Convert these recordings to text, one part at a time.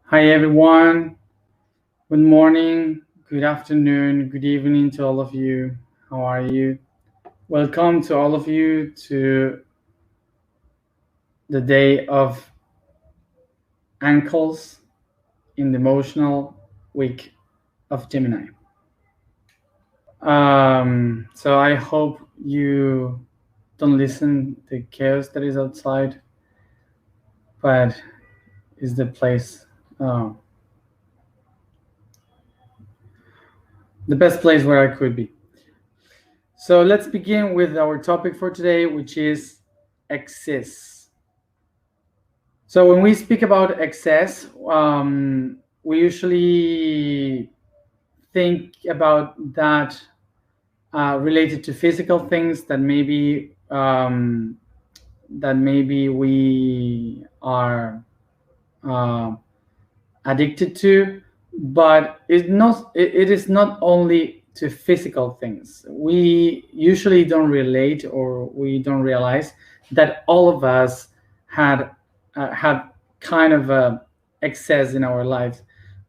Hi everyone, good morning, good afternoon, good evening to all of you. How are you? Welcome to all of you to the day of ankles in the emotional week of Gemini. So I hope you don't listen to the chaos that is outside, but is the place, the best place where I could be. So let's begin with our topic for today, which is excess. So when we speak about excess, we usually think about that related to physical things that maybe we are uh, addicted to, but it is not only to physical things. We usually don't relate or we don't realize that all of us had kind of a excess in our lives.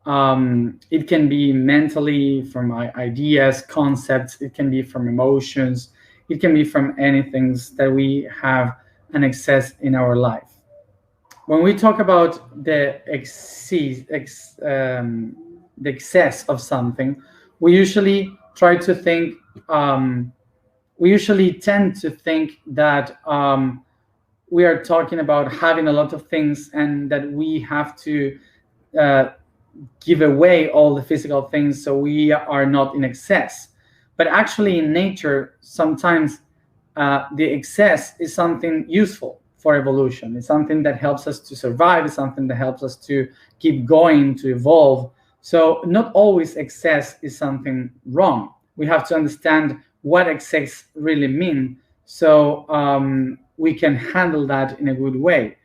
It can be mentally from ideas, concepts. It can be from emotions. It can be from anything that we have an excess in our life. When we talk about the excess of something, we usually try to think. We usually tend to think that we are talking about having a lot of things and that we have to uh, give away all the physical things so we are not in excess. But actually, in nature, sometimes the excess is something useful for evolution. It's something that helps us to survive. It's something that helps us to keep going, to evolve. So not always excess is something wrong. We have to understand what excess really means so we can handle that in a good way.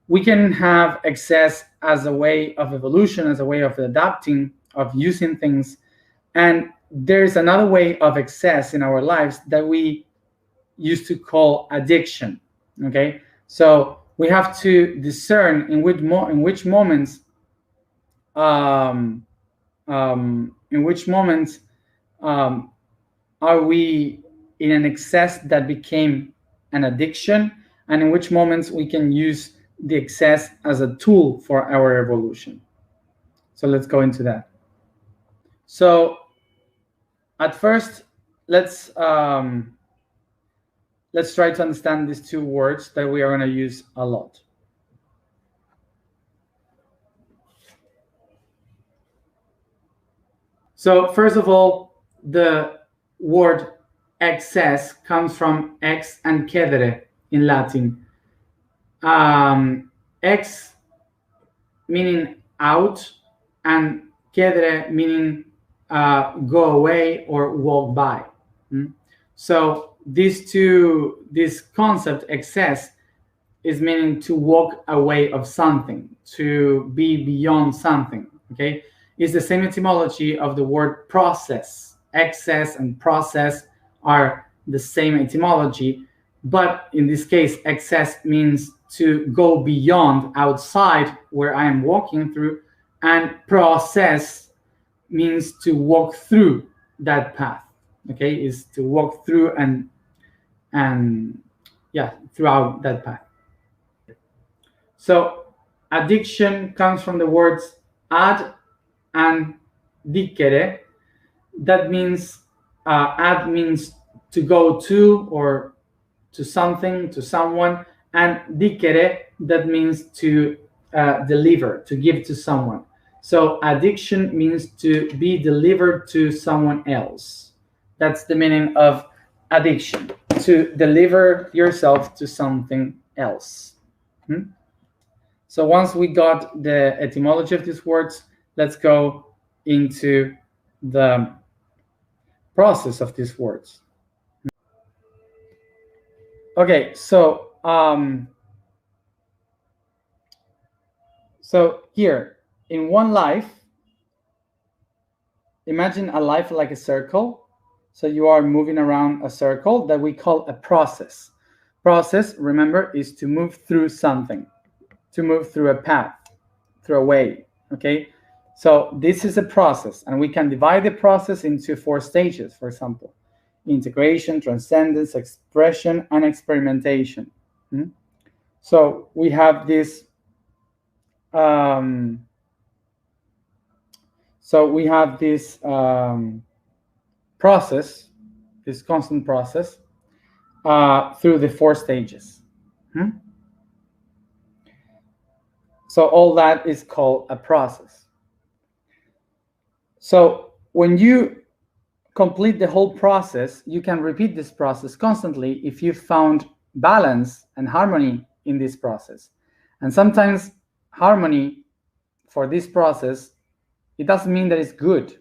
We can have excess as a way of evolution, as a way of adapting, of using things. And there's another way of excess in our lives that we used to call addiction. Okay, so we have to discern in which moments um, in which moments um, are we in an excess that became an addiction, and in which moments we can use the excess as a tool for our evolution. So let's go into that. So at first, let's um, let's try to understand these two words that we are going to use a lot. So first of all, the word excess comes from ex and cedere in Latin. Ex meaning out, and cedere meaning go away or walk by. So this concept excess is meaning to walk away of something, to be beyond something. Okay, it's the same etymology of the word process. Excess and process are the same etymology, but in this case, excess means to go beyond, outside where I am walking through, and process means to walk through that path. Okay, is to walk through and yeah, throughout that path. So addiction comes from the words ad and dicere. That means ad means to go to or to something, to someone, and dicere, that means to deliver, to give to someone. So addiction means to be delivered to someone else. That's the meaning of addiction, to deliver yourself to something else. So once we got the etymology of these words, let's go into the process of these words. Okay, so here in one life, imagine a life like a circle. So you are moving around a circle that we call a process. Process, remember, is to move through something, to move through a path, through a way. Okay, so this is a process, and we can divide the process into 4 stages, for example: integration, transcendence, expression, and experimentation. So we have this process, this constant process, through the 4 stages. So all that is called a process. So when you complete the whole process, you can repeat this process constantly if you found balance and harmony in this process. And sometimes harmony for this process, it doesn't mean that it's good.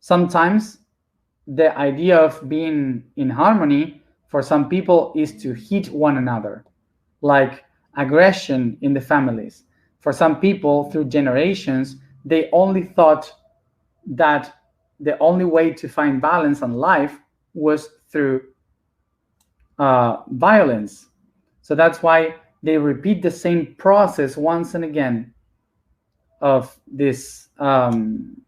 Sometimes the idea of being in harmony for some people is to hit one another, like aggression in the families. For some people, through generations, they only thought that the only way to find balance in life was through violence. So that's why they repeat the same process once and again of this apparent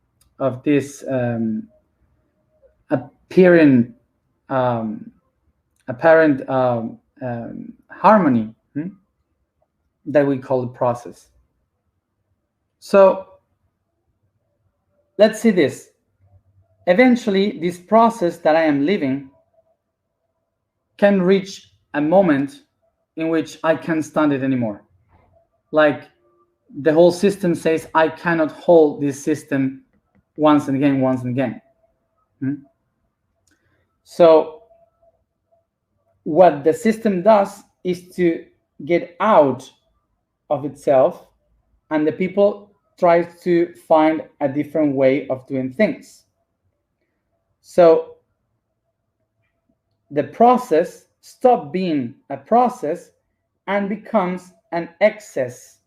harmony that we call the process. So let's see this. Eventually, this process that I am living can reach a moment in which I can't stand it anymore. Like the whole system says, I cannot hold this system once and again, once and again. So what the system does is to get out of itself, and the people try to find a different way of doing things. So the process stops being a process and becomes an excess.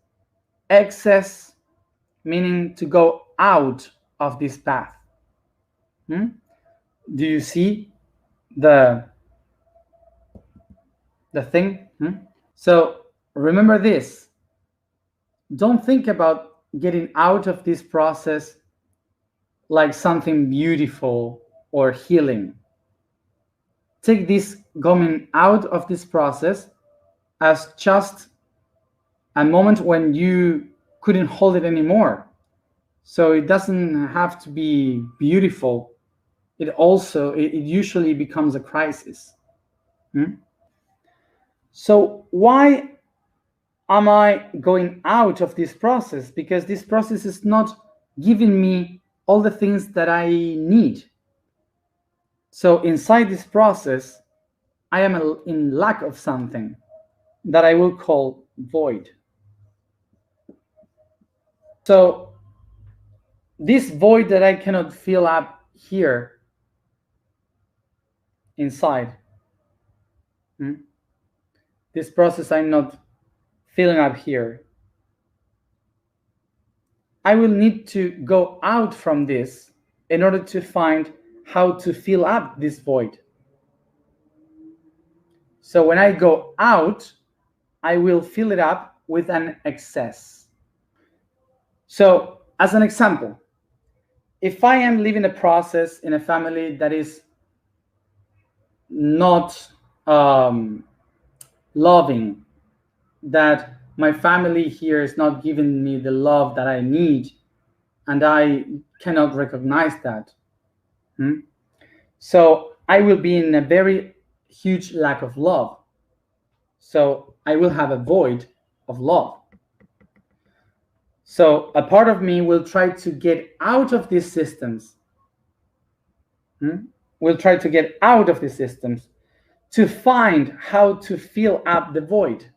Excess meaning to go out of this path. Do you see the thing? So remember this. Don't think about getting out of this process like something beautiful or healing. Take this coming out of this process as just a moment when you couldn't hold it anymore. So it doesn't have to be beautiful. It usually becomes a crisis. So why am I going out of this process? Because this process is not giving me all the things that I need. So inside this process, I am in lack of something that I will call void. So this void that I cannot fill up here inside, this process I'm not filling up here, I will need to go out from this in order to find how to fill up this void. So when I go out, I will fill it up with an excess. So as an example, if I am living a process in a family that is not loving, that my family here is not giving me the love that I need, and I cannot recognize that. So I will be in a very huge lack of love. So I will have a void of love. So a part of me will try to get out of these systems. Will try to get out of these systems to find how to fill up the void.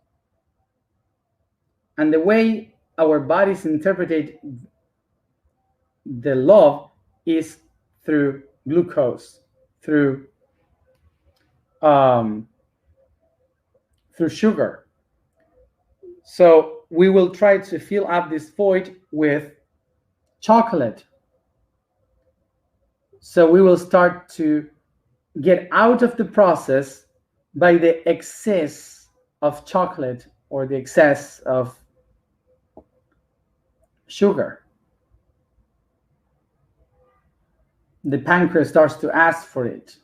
And the way our bodies interpret the love is through glucose, through sugar. So we will try to fill up this void with chocolate. So we will start to get out of the process by the excess of chocolate or the excess of sugar. The pancreas starts to ask for it.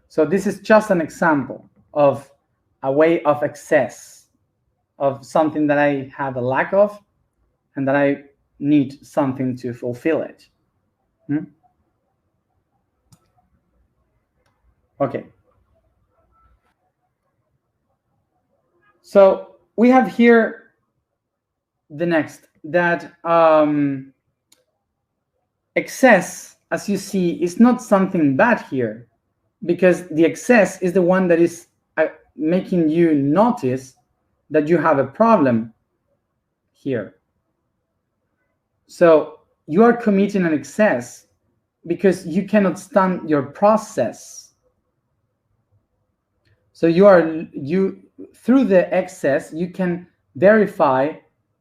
So this is just an example of a way of excess, of something that I have a lack of and that I need something to fulfill it. Okay. So we have here the next, that excess, as you see, is not something bad here, because the excess is the one that is making you notice that you have a problem here. So you are committing an excess because you cannot stand your process. So through the excess, you can verify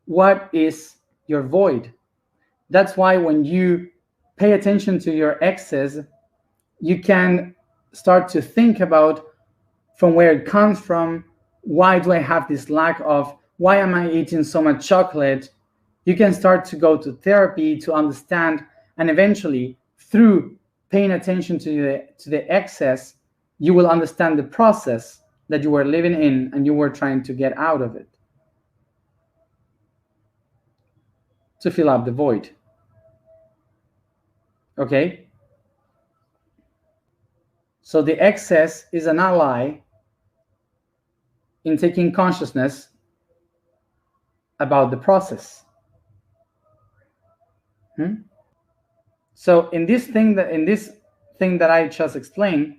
what is your void. That's why when you pay attention to your excess, you can start to think about from where it comes from. Why do I have this lack of? Why am I eating so much chocolate? You can start to go to therapy to understand, and eventually, through paying attention to the excess, you will understand the process that you were living in and you were trying to get out of it, to fill up the void. Okay? So the excess is an ally in taking consciousness about the process. So in this thing that I just explained,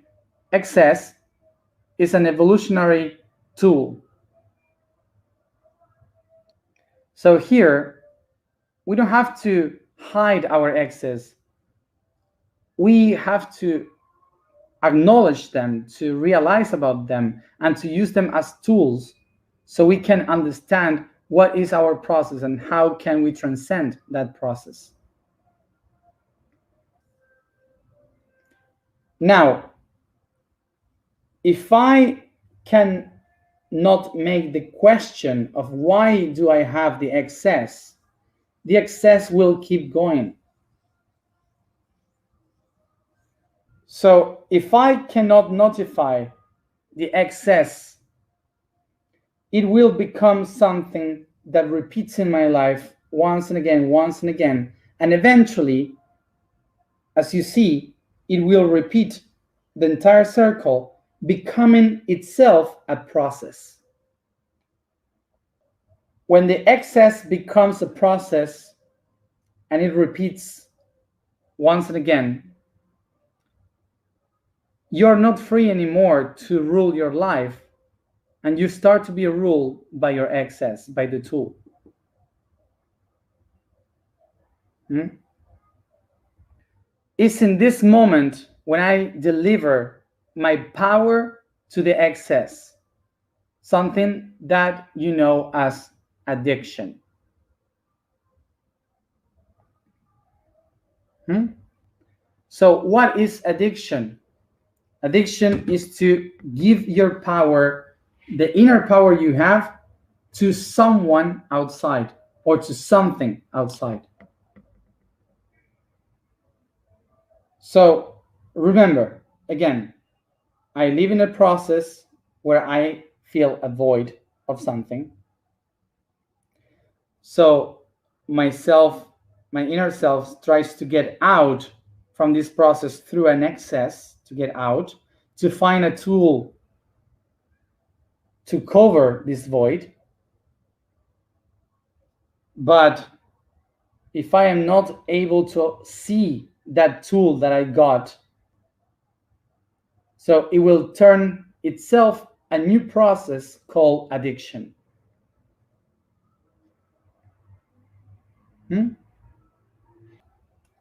excess is an evolutionary tool. So here, we don't have to hide our excess. We have to acknowledge them, to realize about them, and to use them as tools so we can understand what is our process and how can we transcend that process. Now, if I can not make the question of why do I have the excess will keep going. So if I cannot notify the excess, it will become something that repeats in my life once and again, and eventually, as you see, it will repeat the entire circle, becoming itself a process. When the excess becomes a process and it repeats once and again, you're not free anymore to rule your life, and you start to be ruled by your excess, by the tool. It's in this moment when I deliver my power to the excess, something that you know as addiction. So what is addiction? Addiction is to give your power, the inner power you have, to someone outside or to something outside. So remember, again, I live in a process where I feel a void of something. So my inner self tries to get out from this process through an excess, to get out, to find a tool to cover this void. But if I am not able to see that tool that I got, so it will turn itself a new process called addiction.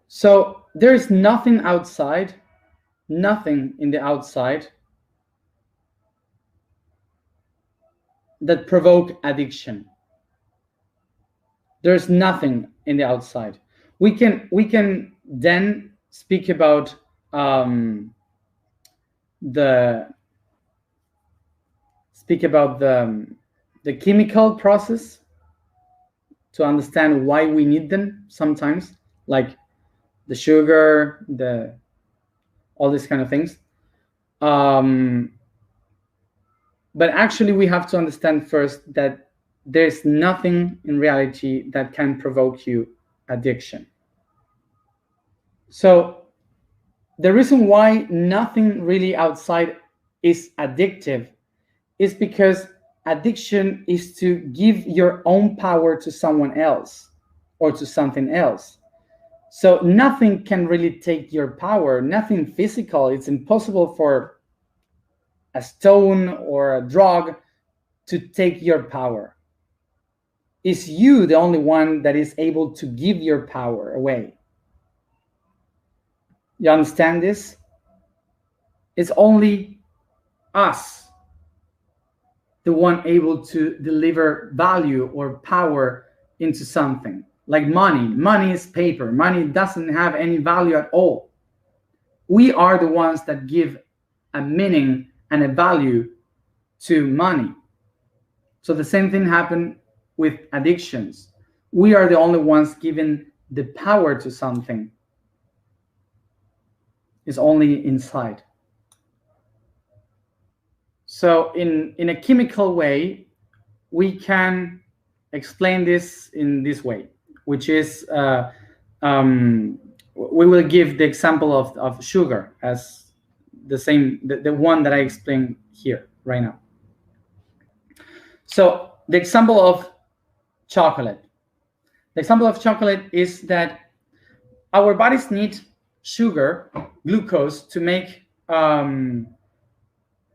So there is nothing outside, nothing in the outside that provoke addiction. There's nothing in the outside. We can then speak about the chemical process, to understand why we need them sometimes, like the sugar, all these kind of things. But actually, we have to understand first that there's nothing in reality that can provoke you addiction. So the reason why nothing really outside is addictive is because addiction is to give your own power to someone else or to something else. So nothing can really take your power, nothing physical. It's impossible for a stone or a drug to take your power. It's you, the only one that is able to give your power away. You understand this? It's only us, the one able to deliver value or power into something. Like money. Money is paper. Money doesn't have any value at all. We are the ones that give a meaning and a value to money. So the same thing happened with addictions. We are the only ones giving the power to something. It's only inside. So in a chemical way, we can explain this in this way, which is we will give the example of sugar as the one that I explained here right now. So the example of chocolate. The example of chocolate is that our bodies need sugar, glucose, to make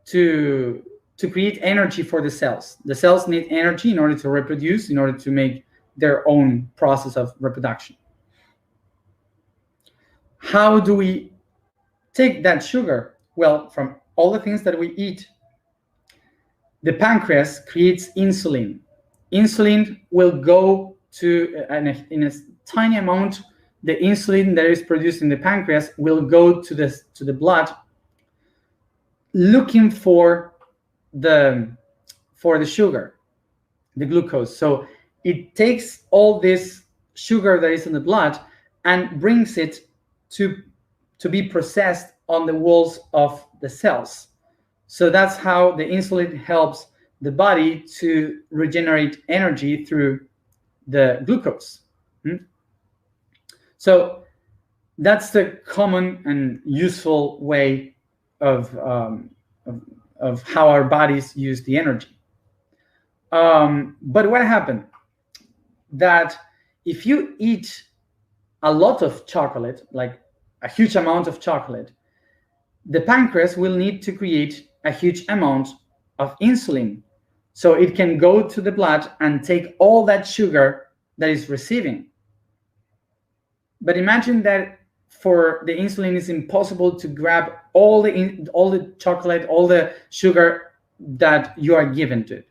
to create energy for the cells. The cells need energy in order to reproduce, in order to make their own process of reproduction. How do we take that sugar? Well, from all the things that we eat. The pancreas creates insulin. Insulin will go to, in a tiny amount, the insulin that is produced in the pancreas will go to the blood, looking for the sugar, the glucose. So it takes all this sugar that is in the blood and brings it to be processed on the walls of the cells. So that's how the insulin helps the body to regenerate energy through the glucose. So that's the common and useful way of how our bodies use the energy. But what happened? That if you eat a lot of chocolate, like a huge amount of chocolate, the pancreas will need to create a huge amount of insulin, so it can go to the blood and take all that sugar that is receiving. But imagine that for the insulin, it's impossible to grab all the chocolate, all the sugar that you are given to it.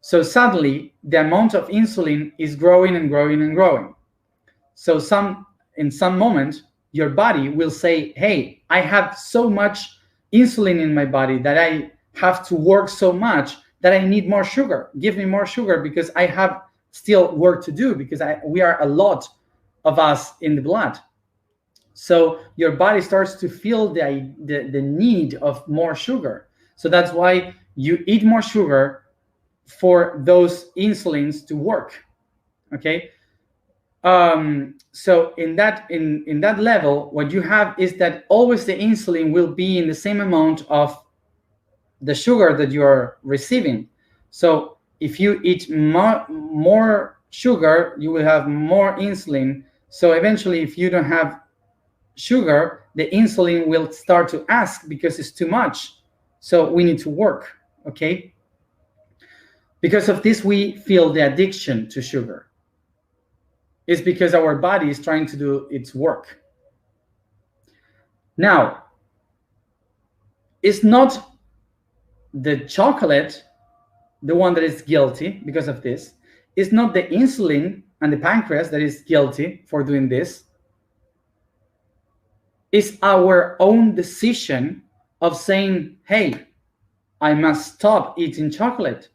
So suddenly, the amount of insulin is growing and growing and growing. So in some moment, your body will say, hey, I have so much insulin in my body that I have to work so much that I need more sugar. Give me more sugar because I have still work to do, because we are a lot of us in the blood. So your body starts to feel the need of more sugar. So that's why you eat more sugar for those insulins to work. Okay. So in that level, what you have is that always the insulin will be in the same amount of the sugar that you are receiving. So if you eat more sugar, you will have more insulin. So eventually, if you don't have sugar, the insulin will start to ask because it's too much. So we need to work, okay? Because of this, we feel the addiction to sugar. It's because our body is trying to do its work. Now, it's not the chocolate the one that is guilty because of this. It's not the insulin and the pancreas that is guilty for doing this. It's our own decision of saying, hey, I must stop eating chocolate.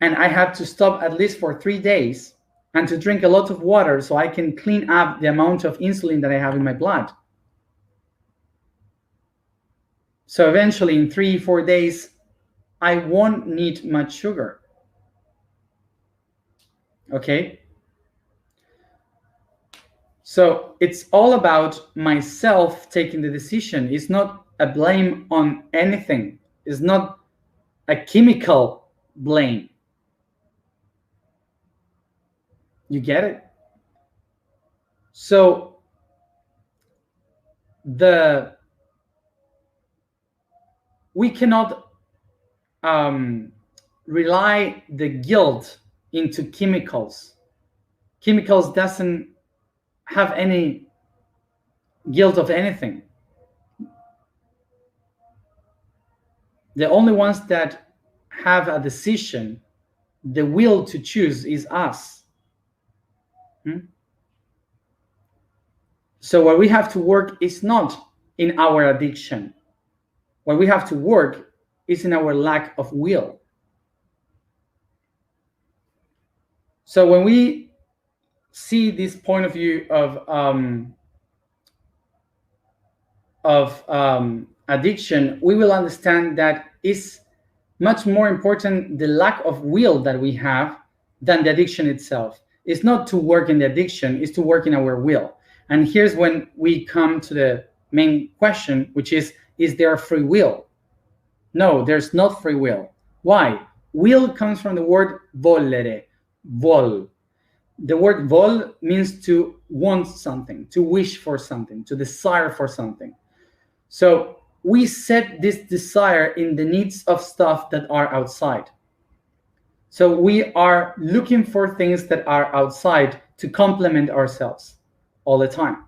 And I have to stop at least for 3 days and to drink a lot of water so I can clean up the amount of insulin that I have in my blood. So eventually in 3-4 days, I won't need much sugar. Okay? So it's all about myself taking the decision. It's not a blame on anything. It's not a chemical blame. You get it? So we cannot rely the guilt into chemicals. Chemicals doesn't have any guilt of anything. The only ones that have a decision, the will to choose, is us. So what we have to work is not in our addiction. What we have to work is in our lack of will. So when we see this point of view of addiction, we will understand that it's much more important the lack of will that we have than the addiction itself. It's not to work in the addiction, it's to work in our will. And here's when we come to the main question, which is there free will? No, there's not free will. Why? Will comes from the word volere, vol. The word vol means to want something, to wish for something, to desire for something. So we set this desire in the needs of stuff that are outside. So we are looking for things that are outside to complement ourselves all the time.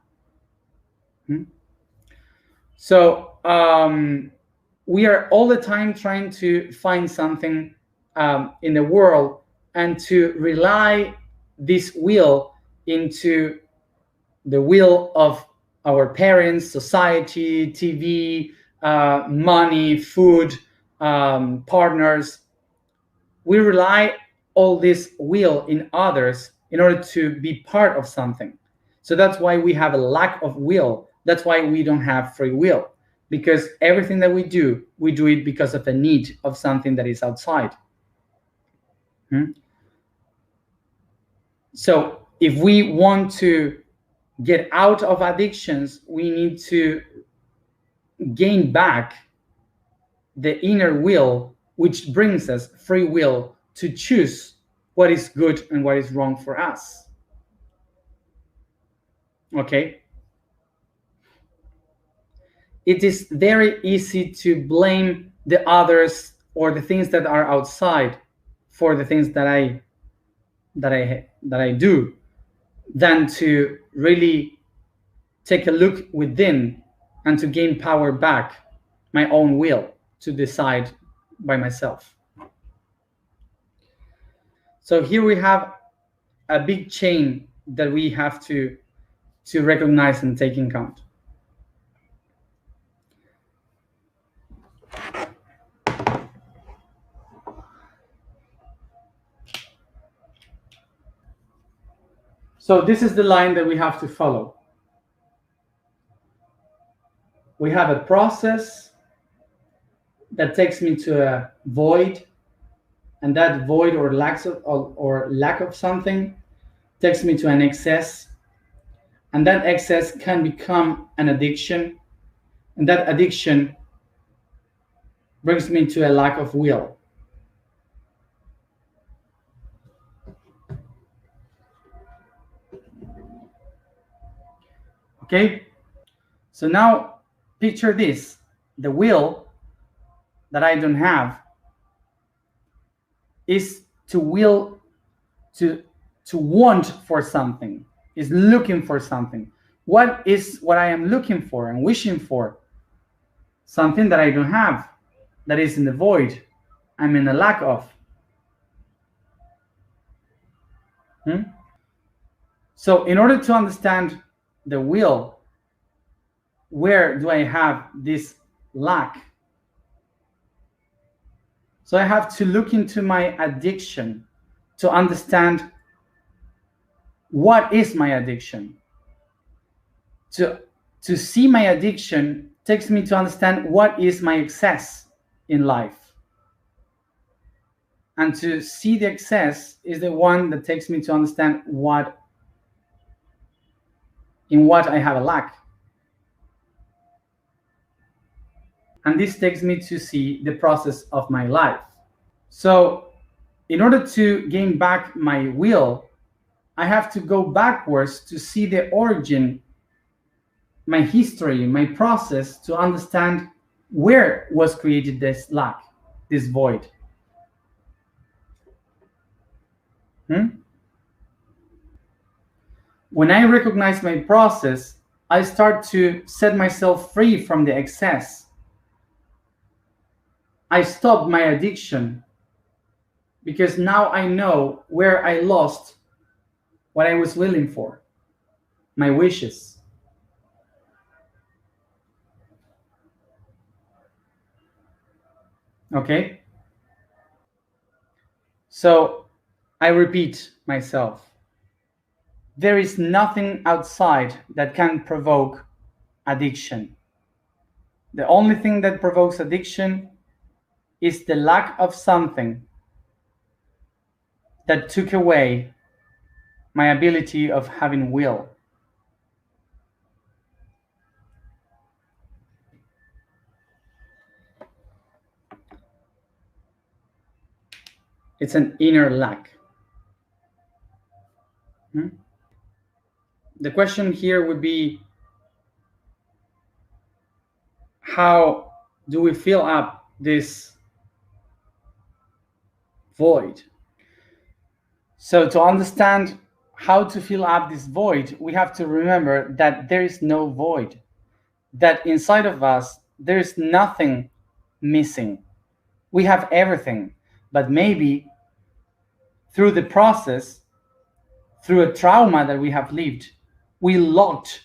So we are all the time trying to find something in the world and to rely this will into the will of our parents, society, TV, money, food, partners. We rely all this will in others in order to be part of something. So that's why we have a lack of will. That's why we don't have free will, because everything that we do it because of a need of something that is outside. So if we want to get out of addictions, we need to gain back the inner will, which brings us free will to choose what is good and what is wrong for us. Okay? It is very easy to blame the others or the things that are outside for the things that I do, than to really take a look within and to gain power back, my own will to decide by myself. So here we have a big chain that we have to recognize and take in account. So this is the line that we have to follow. We have a process that takes me to a void, and that void or lack of something takes me to an excess, and that excess can become an addiction, and that addiction brings me to a lack of will. Okay, so now picture this: the will that I don't have is to will, to want for something, is looking for something. What is what I am looking for and wishing for? Something that I don't have, that is in the void, I'm in a lack of. So in order to understand the will, where do I have this lack? So I have to look into my addiction to understand what is my addiction? To see my addiction takes me to understand what is my excess in life. And to see the excess is the one that takes me to understand in what I have a lack. And this takes me to see the process of my life. So in order to gain back my will, I have to go backwards to see the origin, my history, my process, to understand where was created this lack, this void. When I recognize my process, I start to set myself free from the excess. I stop my addiction because now I know where I lost what I was willing for, my wishes. Okay? So I repeat myself. There is nothing outside that can provoke addiction. The only thing that provokes addiction is the lack of something that took away my ability of having will. It's an inner lack. The question here would be, how do we fill up this void? So to understand how to fill up this void, we have to remember that there is no void, that inside of us, there is nothing missing. We have everything, but maybe through the process, through a trauma that we have lived, we locked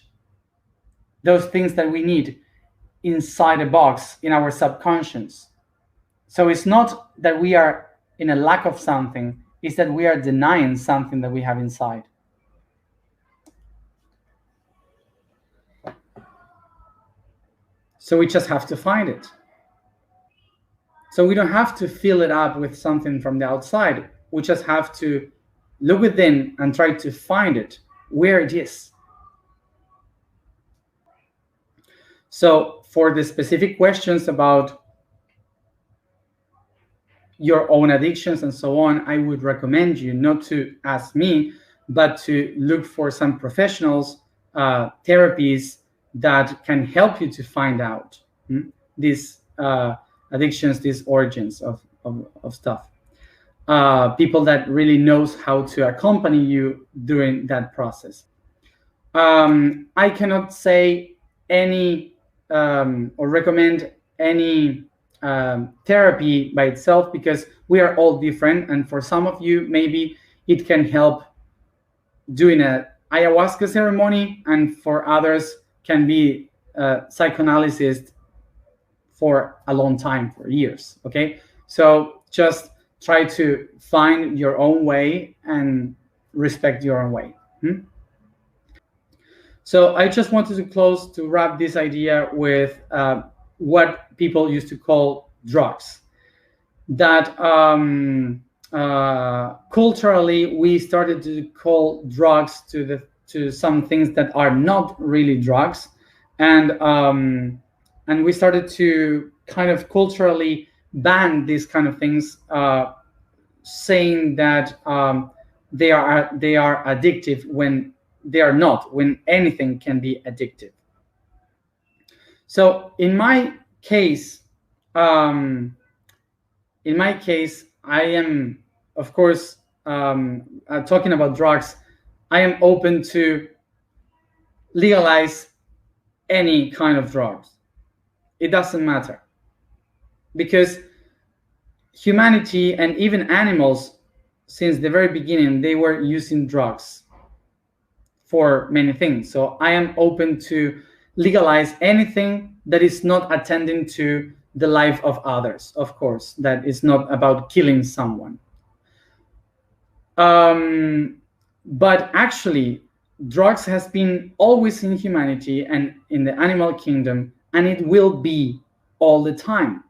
those things that we need inside a box in our subconscious. So it's not that we are in a lack of something, it's that we are denying something that we have inside. So we just have to find it. So we don't have to fill it up with something from the outside. We just have to look within and try to find it where it is. So for the specific questions about your own addictions and so on, I would recommend you not to ask me, but to look for some professionals, therapies that can help you to find out these addictions, these origins of stuff. People that really knows how to accompany you during that process. I cannot say any or recommend any therapy by itself, because we are all different, and for some of you maybe it can help doing a ayahuasca ceremony, and for others can be psychoanalysis for a long time, for years. Okay, so just try to find your own way and respect your own way. So I just wanted to close, to wrap this idea with what people used to call drugs. That culturally we started to call drugs to some things that are not really drugs, and we started to kind of culturally ban these kind of things, saying that they are addictive when they are not, when anything can be addictive. So in my case, I am, of course, talking about drugs, I am open to legalize any kind of drugs. It doesn't matter, because humanity and even animals, since the very beginning, they were using drugs for many things. So I am open to legalize anything that is not attending to the life of others, of course, that is not about killing someone. But actually, drugs has been always in humanity and in the animal kingdom, and it will be all the time.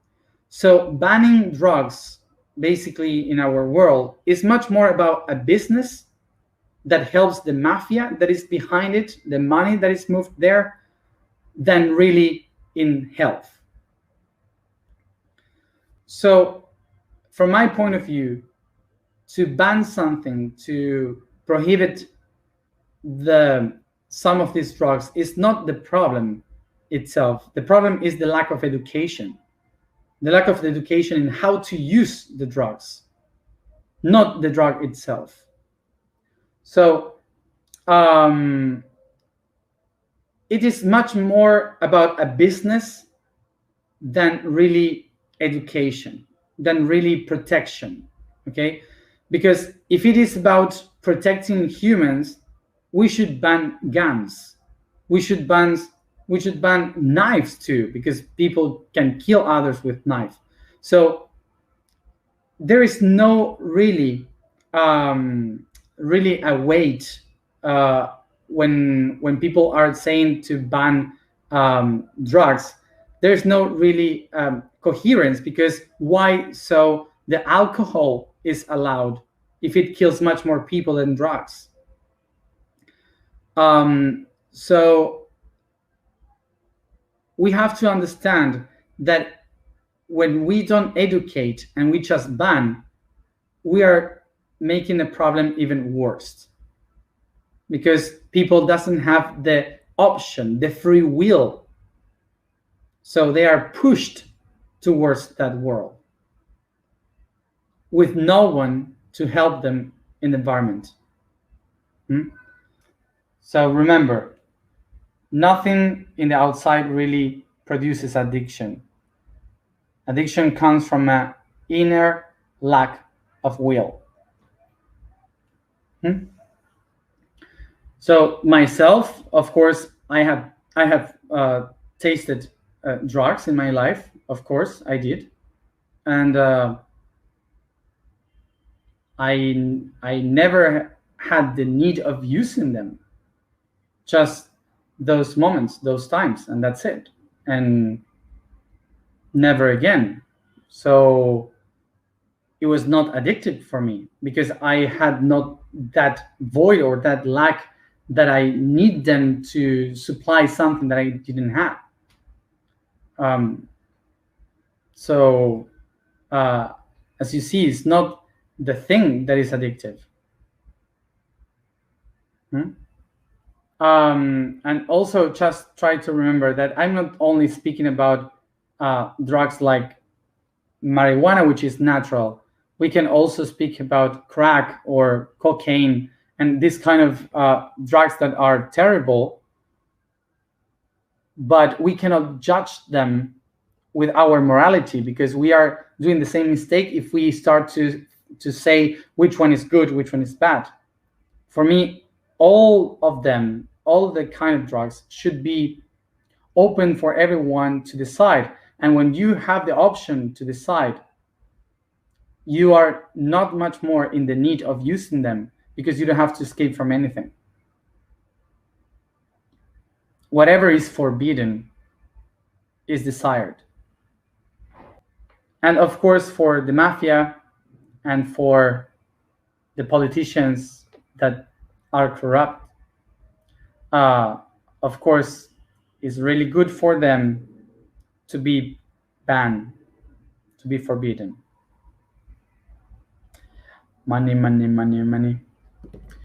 So banning drugs basically in our world is much more about a business that helps the mafia that is behind it, the money that is moved there, than really in health. So from my point of view, to ban something, to prohibit some of these drugs is not the problem itself. The problem is the lack of education. The lack of education in how to use the drugs, not the drug itself. So it is much more about a business than really education, than really protection. Okay? Because if it is about protecting humans, we should ban guns. We should ban knives too, because people can kill others with knives. So there is no really a weight when people are saying to ban drugs. There's no really coherence, because why? So the alcohol is allowed if it kills much more people than drugs. So we have to understand that when we don't educate and we just ban, we are making the problem even worse, because people doesn't have the option, the free will. So they are pushed towards that world with no one to help them in the environment. So remember, nothing in the outside really produces addiction. Addiction comes from an inner lack of will. So myself, of course, I have tasted drugs in my life. Of course, I did, and I never had the need of using them. Just those moments, those times, and that's it, and never again. So it was not addictive for me, because I had not that void or that lack that I need them to supply something that I didn't have. So as you see, it's not the thing that is addictive. And also just try to remember that I'm not only speaking about drugs like marijuana, which is natural. We can also speak about crack or cocaine and this kind of drugs that are terrible, but we cannot judge them with our morality, because we are doing the same mistake if we start to say which one is good, which one is bad. For me, all of them, all the kind of drugs should be open for everyone to decide. And when you have the option to decide, you are not much more in the need of using them, because you don't have to escape from anything. Whatever is forbidden is desired. And of course, for the mafia and for the politicians that are corrupt, of course, it's really good for them to be banned, to be forbidden. Money, money, money, money.